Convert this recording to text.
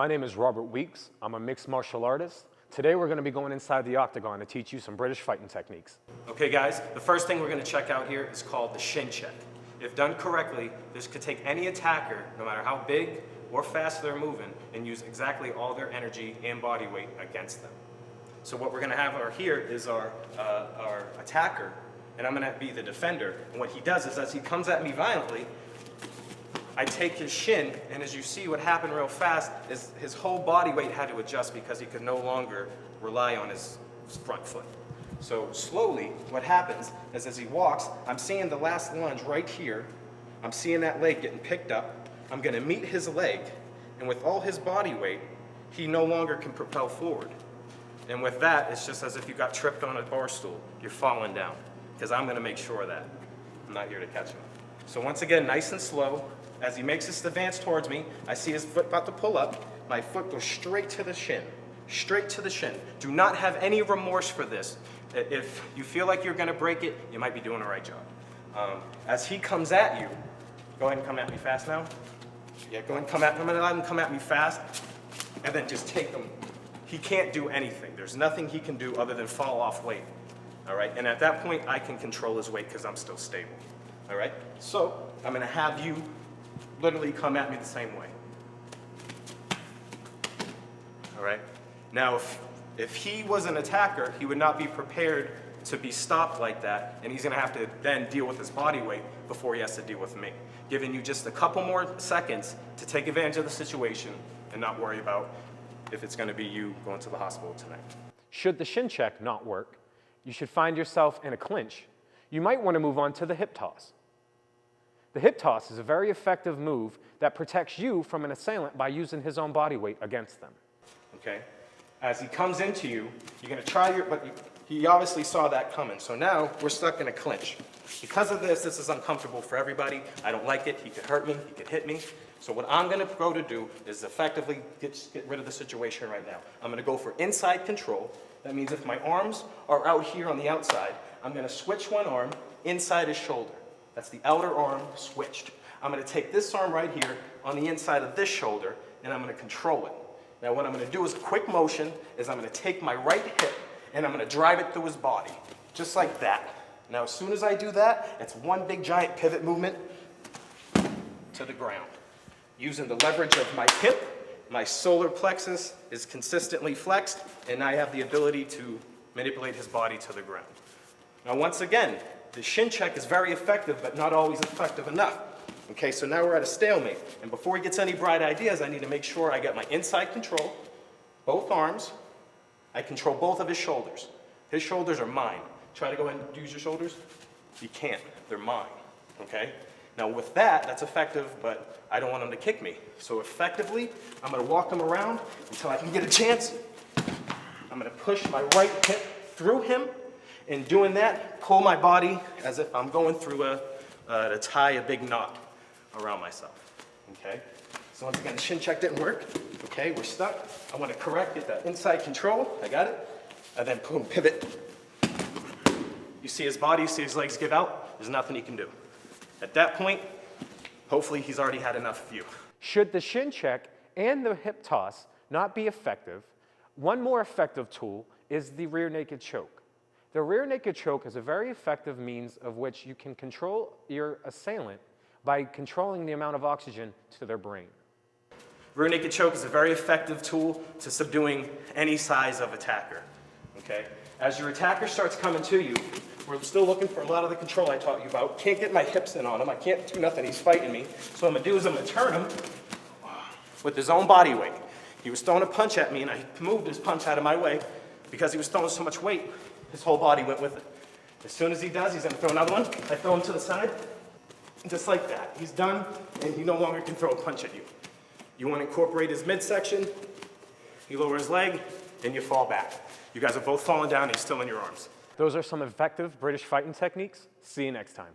My name is Robert Weeks. I'm a mixed martial artist. Today we're going to be going inside the octagon to teach you some British fighting techniques. Okay guys, the first thing we're going to check out here is called the Shin Check. If done correctly, this could take any attacker, no matter how big or fast they're moving, and use exactly all their energy and body weight against them. So what we're going to have here is our attacker, and I'm going to be the defender. And what he does is, as he comes at me violently, I take his shin, and as you see, what happened real fast is his whole body weight had to adjust because he could no longer rely on his front foot. So slowly, what happens is as he walks, I'm seeing the last lunge right here. I'm seeing that leg getting picked up. I'm going to meet his leg, and with all his body weight, he no longer can propel forward. And with that, it's just as if you got tripped on a bar stool. You're falling down, because I'm going to make sure of that. I'm not here to catch him. So once again, nice and slow. As he makes this advance towards me, I see his foot about to pull up. My foot goes straight to the shin. Straight to the shin. Do not have any remorse for this. If you feel like you're going to break it, you might be doing the right job. As he comes at you, go ahead and come at me fast now. Yeah, go ahead and come at me. I'm going to let him come at me fast, and then just take him. He can't do anything. There's nothing he can do other than fall off weight. All right? And at that point, I can control his weight because I'm still stable. All right? So I'm going to have you literally come at me the same way. All right? Now, if he was an attacker, he would not be prepared to be stopped like that, and he's going to have to then deal with his body weight before he has to deal with me. Giving you just a couple more seconds to take advantage of the situation and not worry about if it's going to be you going to the hospital tonight. Should the shin check not work, you should find yourself in a clinch. You might want to move on to the hip toss. The hip toss is a very effective move that protects you from an assailant by using his own body weight against them. Okay? As he comes into you, you're going to try but he obviously saw that coming. So now we're stuck in a clinch. Because of this is uncomfortable for everybody. I don't like it. He could hurt me. He could hit me. So what I'm going to go to do is effectively get rid of the situation right now. I'm going to go for inside control. That means if my arms are out here on the outside, I'm going to switch one arm inside his shoulder. That's the outer arm switched. I'm going to take this arm right here on the inside of this shoulder, and I'm going to control it. Now what I'm going to do is a quick motion is I'm going to take my right hip, and I'm going to drive it through his body, just like that. Now as soon as I do that, it's one big giant pivot movement to the ground. Using the leverage of my hip, my solar plexus is consistently flexed, and I have the ability to manipulate his body to the ground. Now once again, the shin check is very effective, but not always effective enough. Okay, so now we're at a stalemate. And before he gets any bright ideas, I need to make sure I get my inside control, both arms. I control both of his shoulders. His shoulders are mine. Try to go ahead and use your shoulders. You can't, they're mine, okay? Now with that, that's effective, but I don't want him to kick me. So effectively, I'm gonna walk him around until I can get a chance. I'm gonna push my right hip through him. In doing that, pull my body as if I'm going through to tie a big knot around myself, okay? So once again, the shin check didn't work, okay? We're stuck. I want to correct, get that inside control. I got it. And then boom, pivot. You see his body, you see his legs give out. There's nothing he can do. At that point, hopefully he's already had enough of you. Should the shin check and the hip toss not be effective, one more effective tool is the rear naked choke. The rear naked choke is a very effective means of which you can control your assailant by controlling the amount of oxygen to their brain. Rear naked choke is a very effective tool to subduing any size of attacker, okay? As your attacker starts coming to you, we're still looking for a lot of the control I taught you about. Can't get my hips in on him. I can't do nothing. He's fighting me. So what I'm going to do is I'm going to turn him with his own body weight. He was throwing a punch at me, and I moved his punch out of my way because he was throwing so much weight. His whole body went with it. As soon as he does, he's going to throw another one. I throw him to the side, just like that. He's done, and he no longer can throw a punch at you. You want to incorporate his midsection, you lower his leg, and you fall back. You guys are both falling down, and he's still in your arms. Those are some effective British fighting techniques. See you next time.